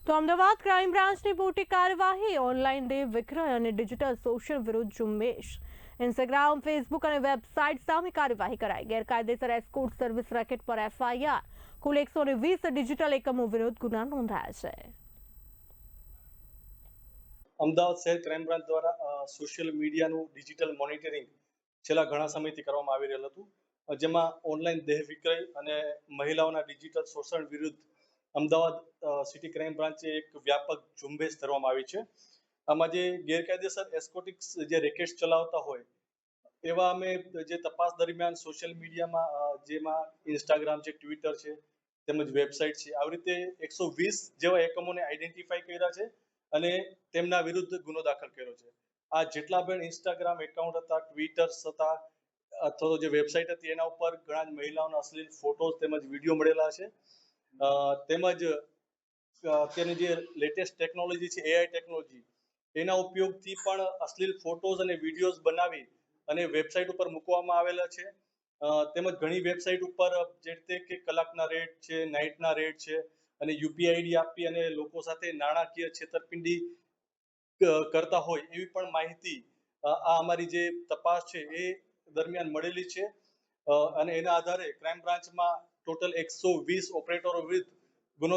તો અમદાવાદ ક્રાઇમ બ્રાન્ચની મોટી કાર્યવાહી ઓનલાઈન દેહ વિક્રય અને ડિજિટલ શોષણ વિરુદ્ધ ઝુંબેશ ઇન્સ્ટાગ્રામ ફેસબુક અને વેબસાઇટ સામે કાર્યવાહી કરાઈ ગેરકાયદેસર એસ્કોર્ટ સર્વિસ રેકેટ પર એફઆઈઆર કુલ 120 ડિજિટલ એકમો વિરુદ્ધ ગુના નોંધાયા છે। અમદાવાદ શહેર ક્રાઇમ બ્રાન્ચ દ્વારા સોશિયલ મીડિયાનું ડિજિટલ મોનિટરિંગ છેલ્લા ઘણા સમયથી કરવામાં આવી રહેલું હતું, જેમાં ઓનલાઈન દેહ વિક્રય અને મહિલાઓના ડિજિટલ શોષણ વિરુદ્ધ અમદાવાદ સિટી ક્રાઇમ બ્રાન્ચે એક વ્યાપક ઝુંબેશ ધરવામાં આવી છે। આમાં જે ગેરકાયદેસર એસ્કોટિક્સ જે રેકેટ્સ ચલાવતા હોય એવા અમે જે તપાસ દરમિયાન સોશિયલ મીડિયામાં જેમાં ઇન્સ્ટાગ્રામ છે, ટ્વિટર છે, તેમજ વેબસાઇટ છે, આવી રીતે 120 જેવા એકમોને આઈડેન્ટિફાઈ કર્યા છે અને તેમના વિરુદ્ધ ગુનો દાખલ કર્યો છે। આ જેટલા પણ ઇન્સ્ટાગ્રામ એકાઉન્ટ હતા, ટ્વિટર્સ હતા અથવા તો જે વેબસાઇટ હતી એના ઉપર ઘણા જ મહિલાઓના અશ્લીલ ફોટોઝ તેમજ વિડીયો મળેલા છે। તેમજ અત્યારની જે લેટેસ્ટ ટેકનોલોજી છે, એઆઈ ટેકનોલોજી, એના ઉપયોગથી પણ અશ્લીલ ફોટોઝ અને વિડીયોઝ બનાવી અને વેબસાઇટ ઉપર મૂકવામાં આવેલા છે। તેમજ ઘણી વેબસાઇટ ઉપર જે રીતે કે કલાકના રેટ છે, નાઇટના રેટ છે અને યુપીઆઈ આઈડી આપી અને લોકો સાથે નાણાકીય છેતરપિંડી કરતા હોય એવી પણ માહિતી આ અમારી જે તપાસ છે એ દરમિયાન મળેલી છે અને એના આધારે ક્રાઇમ બ્રાન્ચમાં ટોટલ 120 ઓપરેટરો વિરુદ્ધ ગુનો